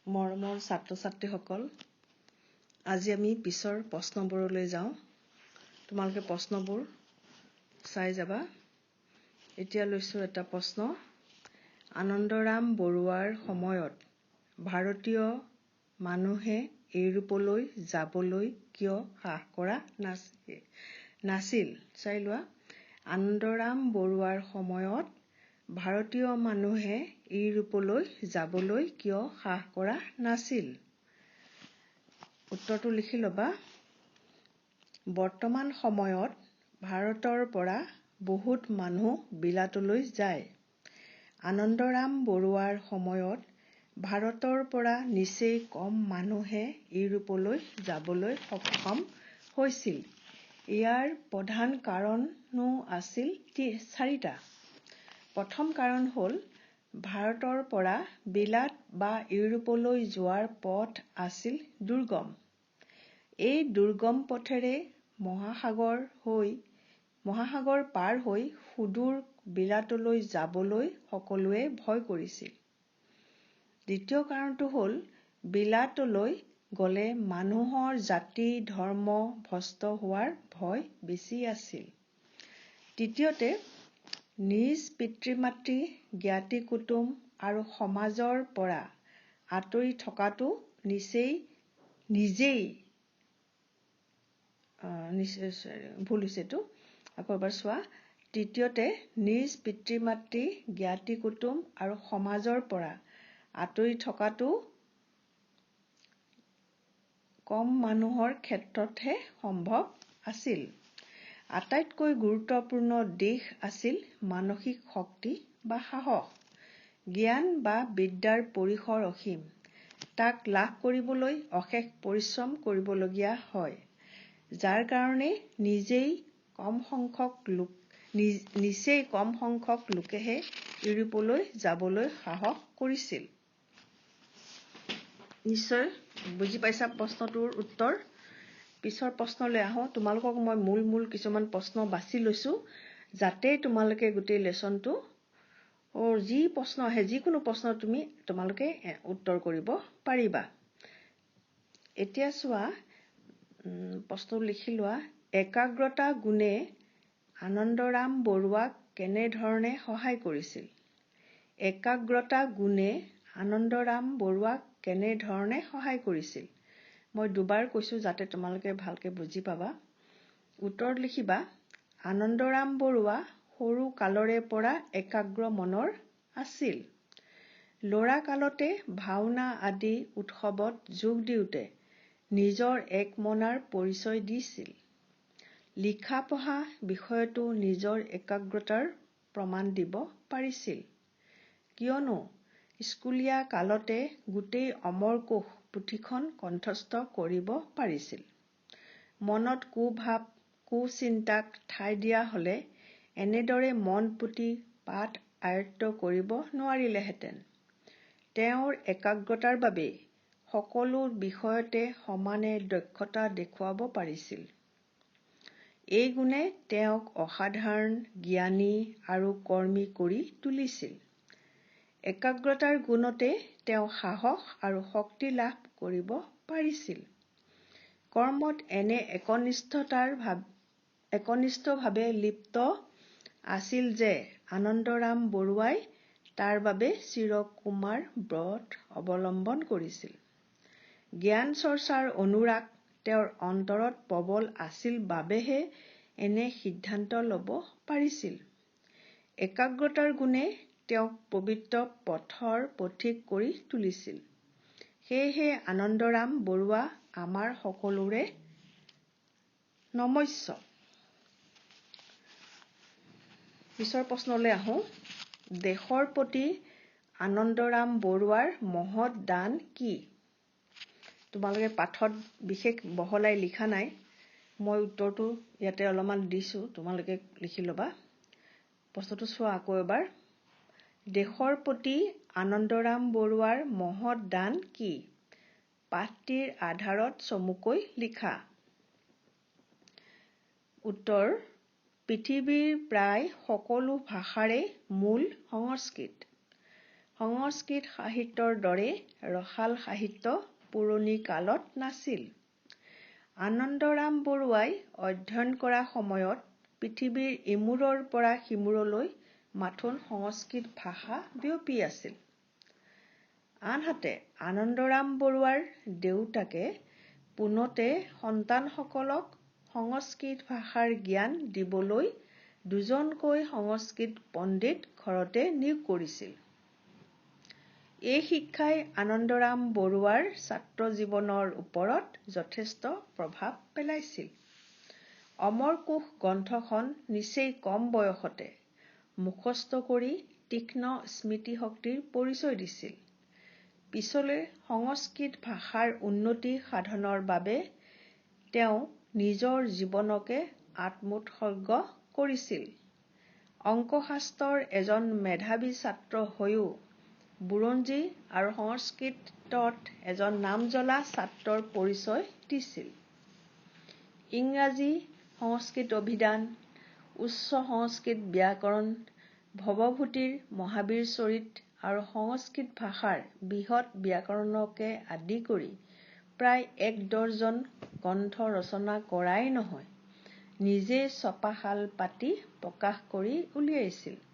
মৰমৰ ছাত্ৰ-ছাত্ৰীসকল, আজি আমি পিছৰ প্ৰশ্নবোৰলৈ যাওঁ। তোমালোকে প্ৰশ্নবোৰ চাই যাবা। এতিয়া লৈছো এটা প্ৰশ্ন। আনন্দৰাম বৰুৱাৰ সময়ত ভাৰতীয় মানুহে ইউৰোপলৈ যাবলৈ কিয় সাহ কৰা নাছিল? চাই লোৱা। আনন্দৰাম বৰুৱাৰ সময়ত ভাৰতীয় মানুহে ইউৰোপলৈ যাবলৈ কিয় সাহ কৰা নাছিল? উত্তৰটো লিখি ল'বা। বৰ্তমান সময়ত ভাৰতৰ পৰা বহুত মানুহ বিলাতলৈ যায়। আনন্দৰাম বৰুৱাৰ সময়ত ভাৰতৰ পৰা নিচেই কম মানুহে ইউৰোপলৈ যাবলৈ সক্ষম হৈছিল। ইয়াৰ প্ৰধান কাৰণো আছিল 4টা। প্ৰথম কাৰণ হ'ল ভাৰতৰ পৰা বিলাত বা ইউৰোপলৈ যোৱাৰ পথ আছিল দুৰ্গম। এই দুৰ্গম পথেৰে মহাসাগৰ পাৰ হৈ সুদূৰ বিলাতলৈ যাবলৈ সকলোৱে ভয় কৰিছিল। দ্বিতীয় কাৰণটো হ'ল বিলাতলৈ গ'লে মানুহৰ জাতি ধৰ্ম ভ্ৰষ্ট হোৱাৰ ভয় বেছি আছিল। তৃতীয়তে, নিজ পিতৃ-মাতৃ, জ্ঞাতি-কুতুম আৰু সমাজৰ পৰা আঁতৰি থকাটো তৃতীয়তে, নিজ পিতৃ-মাতৃ, জ্ঞাতি-কুতুম আৰু সমাজৰ পৰা আঁতৰি থকাটো কম মানুহৰ ক্ষেত্ৰতহে সম্ভৱ আছিল। আটাইতকৈ গুৰুত্বপূৰ্ণ দিশ আছিল মানসিক শক্তি বা সাহস। জ্ঞান বা বিদ্যাৰ পৰিসৰ অসীম। তাক লাভ কৰিবলৈ অশেষ পৰিশ্ৰম কৰিবলগীয়া হয়, যাৰ কাৰণে নিচেই কম সংখ্যক লোকেহে ইউৰোপলৈ যাবলৈ সাহস কৰিছিল। নিশ্চয় বুজি পাইছা প্ৰশ্নটোৰ উত্তৰ। পিছৰ প্ৰশ্নলৈ আহোঁ। তোমালোকক মই মূল কিছুমান প্ৰশ্ন বাছি লৈছো, যাতে তোমালোকে গোটেই লেচনটো যি প্ৰশ্ন আহে যিকোনো প্ৰশ্ন তোমালোকে উত্তৰ কৰিব পাৰিবা। এতিয়া চোৱা, প্ৰশ্ন লিখি লোৱা। একাগ্ৰতা গুণে আনন্দৰাম বৰুৱাক কেনেধৰণে সহায় কৰিছিল? একাগ্ৰতা গুণে আনন্দৰাম বৰুৱাক কেনেধৰণে সহায় কৰিছিল? মই দুবাৰ কৈছো যাতে তোমালোকে ভালকে বুজি পাবা। উত্তৰত লিখিবা। আনন্দৰাম বৰুৱা সৰু কালৰে পৰা একাগ্ৰ মনৰ আছিল। ল'ৰা কালতে ভাওনা আদি উৎসৱত যোগ দিওঁতে নিজৰ এক মনাৰ পৰিচয় দিছিল। লিখা-পঢ়া বিষয়তো নিজৰ একাগ্ৰতাৰ প্ৰমাণ দিব পাৰিছিল। কিয়নো স্কুলীয়া কালতে গোটেই অমৰকোষ পুথিখন কণ্ঠস্থ কৰিব পাৰিছিল। মনত কুভাৱ কুচিন্তাক ঠাই দিয়া হলে এনেদৰে মন পুতি পাঠ আয়ত্ত কৰিব নোৱাৰিলেহেঁতেন। তেওঁৰ একাগ্ৰতাৰ বাবেই সকলো বিষয়তে সমানে দক্ষতা দেখুৱাব পাৰিছিল। এই গুণে তেওঁক অসাধাৰণ জ্ঞানী আৰু কৰ্মী কৰি তুলিছিল। একাগ্ৰতাৰ গুণতে তেওঁ সাহস আৰু শক্তি লাভ কৰিব পাৰিছিল। কৰ্মত এনে একনিষ্ঠভাৱে লিপ্ত আছিল যে আনন্দৰাম বৰুৱাই তাৰ বাবে চিৰকুমাৰ ব্ৰত অৱলম্বন কৰিছিল। জ্ঞান চৰ্চাৰ অনুৰাগ তেওঁৰ অন্তৰত প্ৰবল আছিল বাবেহে এনে সিদ্ধান্ত ল'ব পাৰিছিল। একাগ্ৰতাৰ গুণে তেওঁক পবিত্ৰ পথৰ পথিক কৰি তুলিছিল। সেয়েহে আনন্দৰাম বৰুৱা আমাৰ সকলোৰে নমস্য। পিছৰ প্ৰশ্নলৈ আহোঁ। দেশৰ প্ৰতি আনন্দৰাম বৰুৱাৰ মহৎ দান কি? তোমালোকে পাঠত বিশেষ বহলাই লিখা নাই। মই উত্তৰটো ইয়াতে অলপমান দিছো, তোমালোকে লিখি ল'বা। প্ৰশ্নটো চোৱা আকৌ এবাৰ। দেশৰ প্ৰতি আনন্দৰাম বৰুৱাৰ মহৎ দান কি? পাঠটিৰ আধাৰত চমুকৈ লিখা। উত্তৰ: পৃথিৱীৰ প্ৰায় সকলো ভাষাৰে মূল সংস্কৃত। সংস্কৃত সাহিত্যৰ দৰে ৰসাল সাহিত্য পুৰণি কালত নাছিল। আনন্দৰাম বৰুৱাই অধ্যয়ন কৰা সময়ত পৃথিৱীৰ ইমূৰৰ পৰা সিমূৰলৈ মাথোন সংস্কৃত ভাষা বিয়পি আছিল। আনহাতে আনন্দৰাম বৰুৱাৰ দেউতাকে পোনতে সন্তানসকলক সংস্কৃত ভাষাৰ জ্ঞান দিবলৈ দুজনকৈ সংস্কৃত পণ্ডিত ঘৰতে নিয়োগ কৰিছিল। এই শিক্ষাই আনন্দৰাম বৰুৱাৰ ছাত্ৰ জীৱনৰ ওপৰত যথেষ্ট প্ৰভাৱ পেলাইছিল। অমৰকোষ গ্ৰন্থখন নিচেই কম বয়সতে মুখস্থ কৰি তীক্ষ্ণ স্মৃতিশক্তিৰ পৰিচয় দিছিল। পিছলৈ সংস্কৃত ভাষাৰ উন্নতি সাধনৰ বাবে তেওঁ নিজৰ জীৱনকে আত্মোৎসৰ্গ কৰিছিল। অংকশাস্ত্ৰৰ এজন মেধাৱী ছাত্ৰ হৈও বুৰঞ্জী আৰু সংস্কৃতত এজন নামজ্বলা ছাত্ৰৰ পৰিচয় দিছিল। ইংৰাজী সংস্কৃত অভিধান, উচ্চ সংস্কৃত ব্যাকৰণ, ভৱভূতিৰ মহাবীৰ চৰিত আৰু সংস্কৃত ভাষাৰ বৃহৎ ব্যাকৰণকে আদি কৰি প্ৰায় ১ ডজন গ্ৰন্থ ৰচনা কৰাই নহয়, নিজে ছপাশাল পাতি প্ৰকাশ কৰি উলিয়াইছিল।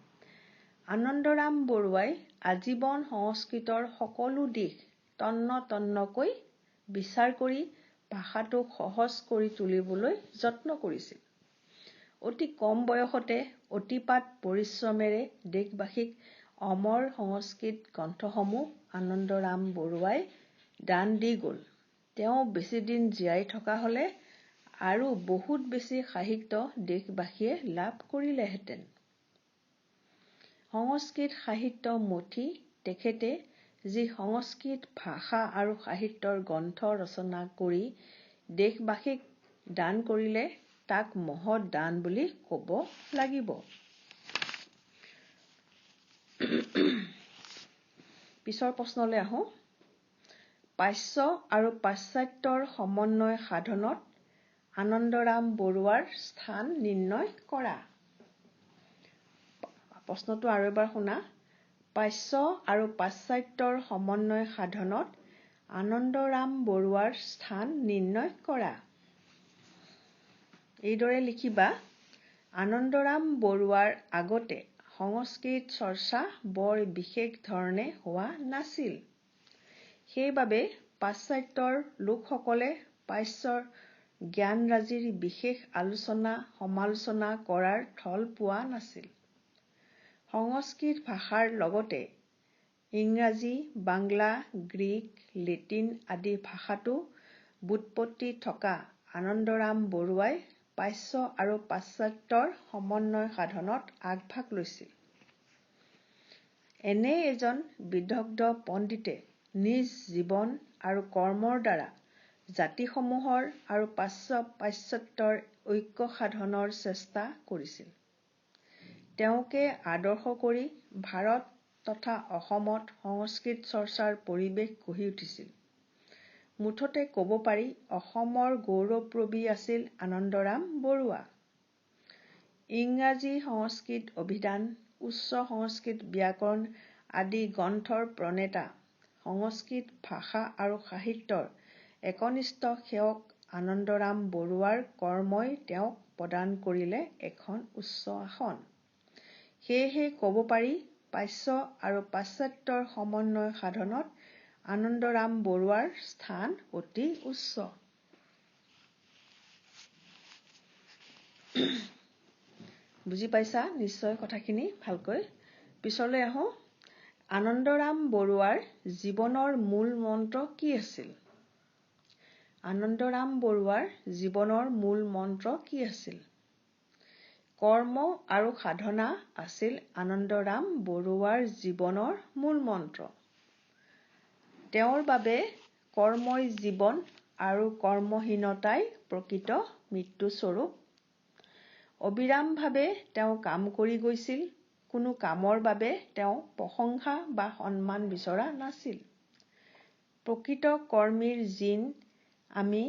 আনন্দৰাম বৰুৱাই আজীৱন সংস্কৃতৰ সকলো দিশ তন্ন-তন্নকৈ বিচাৰ কৰি ভাষাটোক সহজ কৰি তুলিবলৈ যত্ন কৰিছিল। অতি কম বয়সতে অতিপাত পৰিশ্ৰমেৰে দেশবাসীক অমৰ সংস্কৃত গ্ৰন্থসমূহ আনন্দৰাম বৰুৱাই দান দি গ'ল। তেওঁ বেছিদিন জীয়াই থকা হলে আৰু বহুত বেছি সাহিত্য দেশবাসীয়ে লাভ কৰিলেহেঁতেন। সংস্কৃত সাহিত্য মথি তেখেতে যি সংস্কৃত ভাষা আৰু সাহিত্যৰ গ্ৰন্থ ৰচনা কৰি দেশবাসীক দান কৰিলে তাক মহৎ দান বুলি ক'ব লাগিব। পিছৰ প্ৰশ্নলৈ আহোঁ। প্ৰাচ্য আৰু পাশ্চাত্যৰ সমন্বয় সাধনত আনন্দৰাম বৰুৱাৰ স্থান নিৰ্ণয় কৰা। প্ৰশ্নটো আৰু এবাৰ শুনা। প্ৰাচ্য আৰু পাশ্চাত্যৰ সমন্বয় সাধনত আনন্দৰাম বৰুৱাৰ স্থান নিৰ্ণয় কৰা। এইদৰে লিখিবা। আনন্দৰাম বৰুৱাৰ আগতে সংস্কৃত চৰ্চা বৰ বিশেষ ধৰণে হোৱা নাছিল। সেইবাবে পাশ্চাত্যৰ লোকসকলে প্ৰাচ্যৰ জ্ঞানৰাজিৰ বিশেষ আলোচনা সমালোচনা কৰাৰ থল পোৱা নাছিল। সংস্কৃত ভাষাৰ লগতে ইংৰাজী, বাংলা, গ্ৰীক, লেটিন আদি ভাষাতো ব্যুৎপত্তি থকা আনন্দৰাম বৰুৱাই প্ৰাচ্য আৰু পাশ্চাত্যৰ সমন্বয় সাধনত আগভাগ লৈছিল। এনে এজন বিদগ্ধ পণ্ডিতে নিজ জীৱন আৰু কৰ্মৰ দ্বাৰা জাতিসমূহৰ আৰু প্ৰাচ্য-পাশ্চাত্যৰ ঐক্য সাধনৰ চেষ্টা কৰিছিল। তেওঁকে আদৰ্শ কৰি ভাৰত তথা অসমত সংস্কৃত চৰ্চাৰ পৰিৱেশ গঢ়ি উঠিছিল। মুঠতে ক'ব পাৰি অসমৰ গৌৰৱপ্ৰবী আছিল আনন্দৰাম বৰুৱা। ইংৰাজী সংস্কৃত অভিধান, উচ্চ সংস্কৃত ব্যাকৰণ আদি গ্ৰন্থৰ প্ৰণেতা, সংস্কৃত ভাষা আৰু সাহিত্যৰ একনিষ্ঠ সেৱক আনন্দৰাম বৰুৱাৰ কৰ্মই তেওঁক প্ৰদান কৰিলে এখন উচ্চ আসন। সেয়েহে ক'ব পাৰি প্ৰাচ্য আৰু পাশ্চাত্যৰ সমন্বয় সাধনত আনন্দৰাম বৰুৱাৰ স্থান অতি উচ্চ। বুজি পাইছা নিশ্চয় কথাখিনি ভালকৈ। পিছলৈ আহোঁ। আনন্দৰাম বৰুৱাৰ জীৱনৰ মূল মন্ত্ৰ কি আছিল? আনন্দৰাম বৰুৱাৰ জীৱনৰ মূল মন্ত্ৰ কি আছিল? কৰ্ম আৰু সাধনা আছিল আনন্দৰাম বৰুৱাৰ জীৱনৰ মূল মন্ত্ৰ। তেওঁৰ বাবে কৰ্মই জীৱন আৰু কৰ্মহীনতাই প্ৰকৃত মৃত্যুস্বৰূপ। অবিৰামভাৱে তেওঁ কাম কৰি গৈছিল। কোনো কামৰ বাবে তেওঁ প্ৰশংসা বা সন্মান বিচৰা নাছিল। প্ৰকৃত কৰ্মীৰ জিন আমি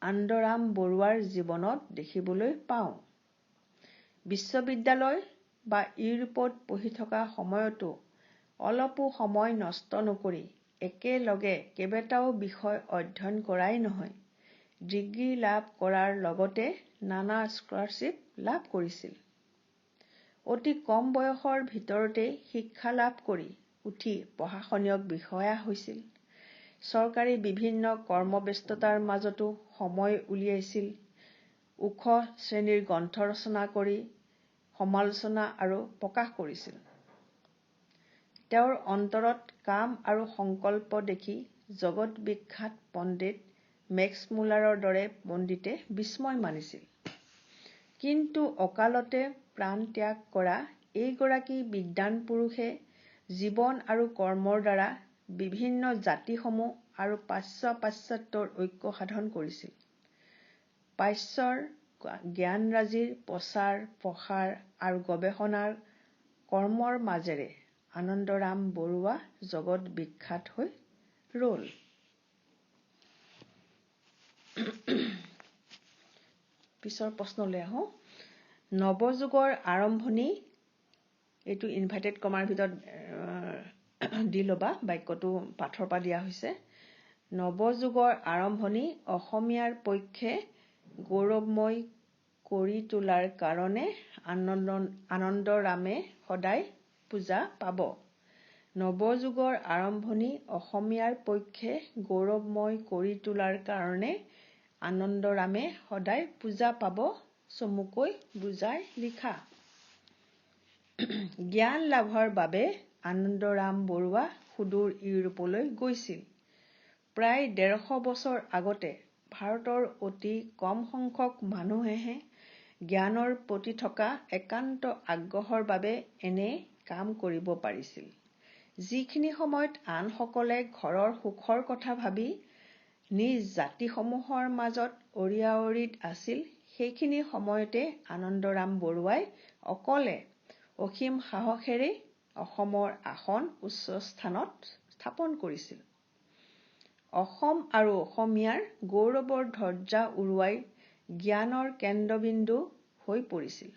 আনন্দৰাম বৰুৱাৰ জীৱনত দেখিবলৈ পাওঁ। বিশ্ববিদ্যালয় বা ইউৰোপত পঢ়ি থকা সময়তো অলপো সময় নষ্ট নকৰি একেলগে কেইবাটাও বিষয় অধ্যয়ন কৰাই নহয়, ডিগ্ৰী লাভ কৰাৰ লগতে নানা স্কলাৰশ্বিপ লাভ কৰিছিল। অতি কম বয়সৰ ভিতৰতে শিক্ষা লাভ কৰি উঠি প্ৰশাসনিক বিষয়া হৈছিল। চৰকাৰী বিভিন্ন কৰ্মব্যস্ততাৰ মাজতো সময় উলিয়াইছিল। ওখ শ্ৰেণীৰ গ্ৰন্থ ৰচনা কৰি সমালোচনা আৰু প্ৰকাশ কৰিছিল। তেওঁৰ অন্তৰত কাম আৰু সংকল্প দেখি জগত বিখ্যাত পণ্ডিত মেক্স মুলাৰৰ দৰে পণ্ডিতে বিস্ময় মানিছিল। কিন্তু অকালতে প্ৰাণ ত্যাগ কৰা এইগৰাকী বিদ্বান পুৰুষে জীৱন আৰু কৰ্মৰ দ্বাৰা বিভিন্ন জাতিসমূহ আৰু পাশ্চাত্যৰ ঐক্য সাধন কৰিছিল। পাশ্চাত্যৰ জ্ঞানৰাজিৰ প্ৰচাৰ প্ৰসাৰ আৰু গৱেষণাৰ কৰ্মৰ মাজেৰে আনন্দৰাম বৰুৱা জগত বিখ্যাত হৈ ৰল। পিছৰ প্ৰশ্নলৈ আহোঁ। নৱযুগৰ আৰম্ভণি, এইটো ইনভাৰ্টেড কমাৰ ভিতৰত দি ল'বা, বাক্যটো পাঠৰ পৰা দিয়া হৈছে। নৱযুগৰ আৰম্ভণি অসমীয়াৰ পক্ষে গৌৰৱময় কৰি তোলাৰ কাৰণে আনন্দৰামে সদায় পূজা পাব। নৱযুগৰ আৰম্ভণি অসমীয়াৰ পক্ষে গৌৰৱময় কৰি তোলাৰ কাৰণে আনন্দৰামে সদায় পূজা পাব। চমুকৈ বুজাই লিখা। জ্ঞান লাভৰ বাবে আনন্দৰাম বৰুৱা সুদূৰ ইউৰোপলৈ গৈছিল। প্ৰায় ১৫০ বছৰ আগতে ভাৰতৰ অতি কম সংখ্যক মানুহেহে জ্ঞানৰ প্ৰতি থকা একান্ত আগ্ৰহৰ বাবে এনে কাম কৰিব পাৰিছিল। যিখিনি সময়ত আনসকলে ঘৰৰ সুখৰ কথা ভাবি নিজ জাতিসমূহৰ মাজত অঁৰিয়া-অঁৰিত আছিল, সেইখিনি সময়তে আনন্দৰাম বৰুৱাই অকলে অসীম সাহসেৰে অসমৰ আসন উচ্চ স্থানত স্থাপন কৰিছিল। অসম আৰু অসমীয়াৰ গৌৰৱৰ ধ্বজা উৰুৱাই জ্ঞানৰ কেন্দ্ৰবিন্দু হৈ পৰিছিল।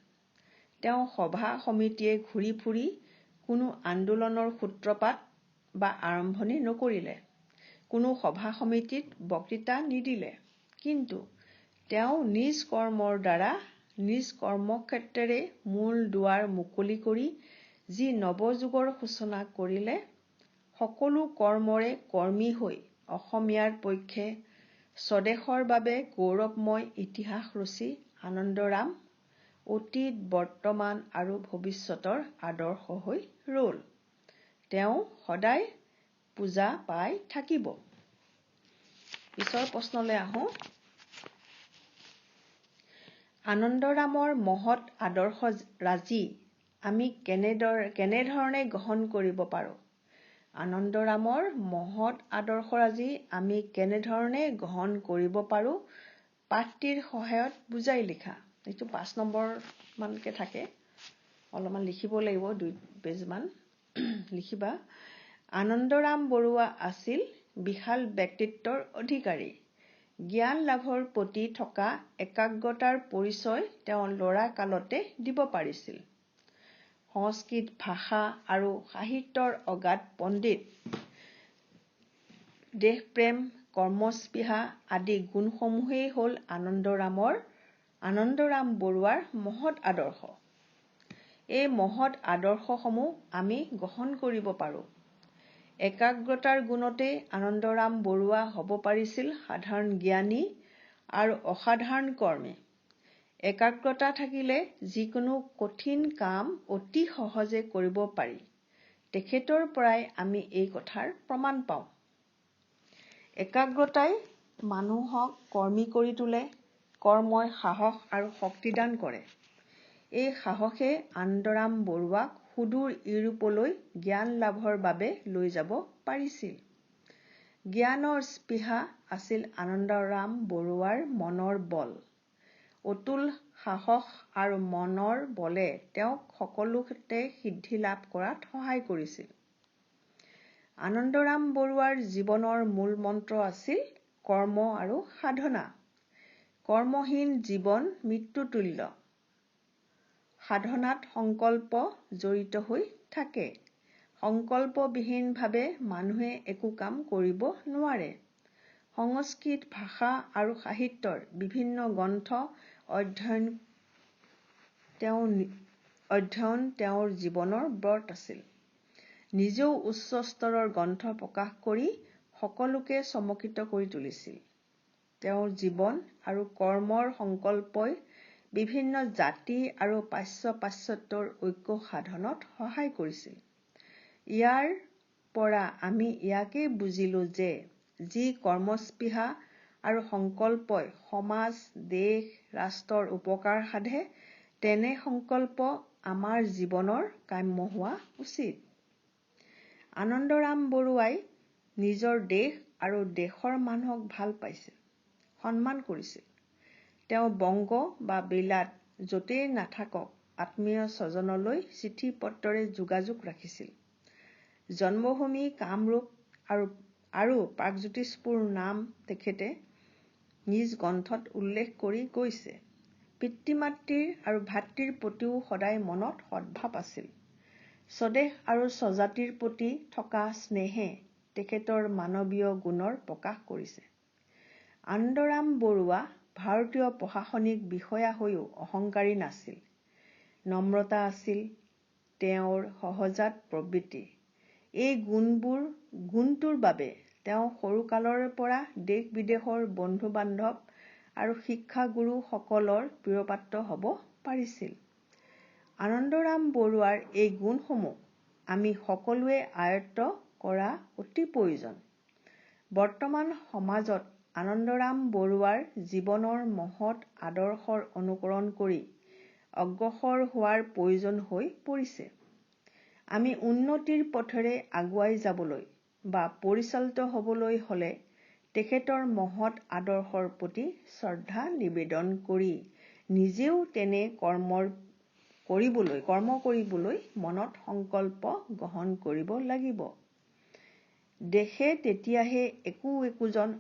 তেওঁ সভা সমিতিয়ে ঘূৰি ফুৰি কোনো আন্দোলনৰ সূত্ৰপাত বা আৰম্ভণি নকৰিলে, কোনো সভা সমিতিত বক্তৃতা নিদিলে, কিন্তু তেওঁ নিজ কৰ্মৰ দ্বাৰা নিজ কৰ্মক্ষেত্ৰেৰে মূল দুৱাৰ মুকলি কৰি যি নৱযুগৰ সূচনা কৰিলে, সকলো কৰ্মৰে কৰ্মী হৈ অসমীয়াৰ পক্ষে স্বদেশৰ বাবে গৌৰৱময় ইতিহাস ৰচি আনন্দৰাম অতীত, বৰ্তমান আৰু ভৱিষ্যতৰ আদৰ্শ হৈ ৰল। তেওঁ সদায় পূজা পাই থাকিব। পিছৰ প্ৰশ্নলৈ আহোঁ। আনন্দৰামৰ মহৎ আদৰ্শৰাজি আমি কেনেধৰণে গ্ৰহণ কৰিব পাৰোঁ? আনন্দৰামৰ মহৎ আদৰ্শৰাজি আমি কেনেধৰণে গ্ৰহণ কৰিব পাৰোঁ? পাঠটিৰ সহায়ত বুজাই লিখা। এইটো 5 নম্বৰ মানকে থাকে, অলপমান লিখিব লাগিব, 2 পেজমান লিখিবা। আনন্দৰাম বৰুৱা আছিল বিশাল ব্যক্তিত্বৰ অধিকাৰী। জ্ঞান লাভৰ প্ৰতি থকা একাগ্ৰতাৰ পৰিচয় তেওঁ ল'ৰা কালতে দিব পাৰিছিল। সংস্কৃত ভাষা আৰু সাহিত্যৰ অগাধ পণ্ডিত। দেশপ্ৰেম, কৰ্মস্পৃহা আদি গুণসমূহেই হ'ল আনন্দৰাম বৰুৱাৰ মহৎ আদৰ্শ। এই মহৎ আদৰ্শসমূহ আমি গ্ৰহণ কৰিব পাৰোঁ। একাগ্ৰতাৰ গুণতেই আনন্দৰাম বৰুৱা হ'ব পাৰিছিল সাধাৰণ জ্ঞানী আৰু অসাধাৰণ কৰ্মী। একাগ্ৰতা থাকিলে যিকোনো কঠিন কাম অতি সহজে কৰিব পাৰি। তেখেতৰ পৰাই আমি এই কথাৰ প্ৰমাণ পাওঁ। একাগ্ৰতাই মানুহক কৰ্মী কৰি তোলে, কৰ্মই সাহস আৰু শক্তি দান কৰে। এই সাহসে আনন্দৰাম বৰুৱাক সুদূৰ ইউৰোপলৈ জ্ঞান লাভৰ বাবে লৈ যাব পাৰিছিল। জ্ঞানৰ স্পৃহা আছিল আনন্দৰাম বৰুৱাৰ মনৰ বল। অতুল সাহস আৰু মনৰ বলে তেওঁক সকলোতে সিদ্ধি লাভ কৰাত সহায় কৰিছিল। আনন্দৰাম বৰুৱাৰ জীৱনৰ মূল মন্ত্ৰ আছিল কৰ্ম আৰু সাধনা। কৰ্মহীন জীৱন মৃত্যুতুল্য। সাধনাত সংকল্প জড়িত হৈ থাকে। সংকল্পবিহীনভাৱে মানুহে একো কাম কৰিব নোৱাৰে। সংস্কৃত ভাষা আৰু সাহিত্যৰ বিভিন্ন গ্ৰন্থ অধ্যয়ন তেওঁৰ জীৱনৰ ব্ৰত আছিল। নিজেও উচ্চ স্তৰৰ গ্ৰন্থ প্ৰকাশ কৰি সকলোকে চমকিত কৰি তুলিছিল। তেওঁৰ জীৱন আৰু কৰ্মৰ সংকল্পই বিভিন্ন জাতি আৰু পাশ্চাত্যৰ ঐক্য সাধনত সহায় কৰিছিল। ইয়াৰ পৰা আমি ইয়াকেই বুজিলোঁ যে যি কৰ্মস্পৃহা আৰু সংকল্পই সমাজ, দেশ, ৰাষ্ট্ৰৰ উপকাৰ সাধে, তেনে সংকল্প আমাৰ জীৱনৰ কাম্য হোৱা উচিত। আনন্দৰাম বৰুৱাই নিজৰ দেশ আৰু দেশৰ মানুহক ভাল পাইছিল, সন্মান কৰিছিল। তেওঁ বংগ বা বিলাত য'তেই নাথাকক আত্মীয় স্বজনলৈ চিঠি পত্ৰৰে যোগাযোগ ৰাখিছিল। জন্মভূমি কামৰূপ আৰু প্ৰাগজ্যোতিষপুৰ নাম তেখেতে নিজ গ্ৰন্থত উল্লেখ কৰি গৈছে। পিতৃ-মাতৃৰ আৰু ভাতৃৰ প্ৰতিও সদায় মনত সদ্ভাৱ আছিল। স্বদেশ আৰু স্বজাতিৰ প্ৰতি থকা স্নেহে তেখেতৰ মানৱীয় গুণৰ প্ৰকাশ কৰিছে। আনন্দৰাম বৰুৱা ভাৰতীয় প্ৰশাসনিক বিষয়া হৈও অহংকাৰী নাছিল। নম্ৰতা আছিল তেওঁৰ সহজাত প্ৰবৃত্তি। এই গুণটোৰ বাবে তেওঁ সৰুকালৰ পৰা দেশ-বিদেশৰ বন্ধু-বান্ধৱ আৰু শিক্ষাগুৰুসকলৰ প্ৰিয়পাত্ৰ হ'ব পাৰিছিল। আনন্দৰাম বৰুৱাৰ এই গুণসমূহ আমি সকলোৱে আয়ত্ত কৰা অতি প্ৰয়োজন। বৰ্তমান সমাজত আনন্দৰাম বৰুৱাৰ জীৱনৰ মহৎ আদৰ্শৰ অনুকৰণ কৰি অগ্ৰসৰ হোৱাৰ প্ৰয়োজন হৈ পৰিছে। আমি উন্নতিৰ পথেৰে আগুৱাই যাবলৈ বা পৰিচালিত হ'বলৈ হ'লে তেখেতৰ মহৎ আদৰ্শৰ প্ৰতি শ্ৰদ্ধা নিবেদন কৰি নিজেও তেনে কৰ্ম কৰিবলৈ মনত সংকল্প গ্ৰহণ কৰিব লাগিব। দেশে তেতিয়াহে একোজন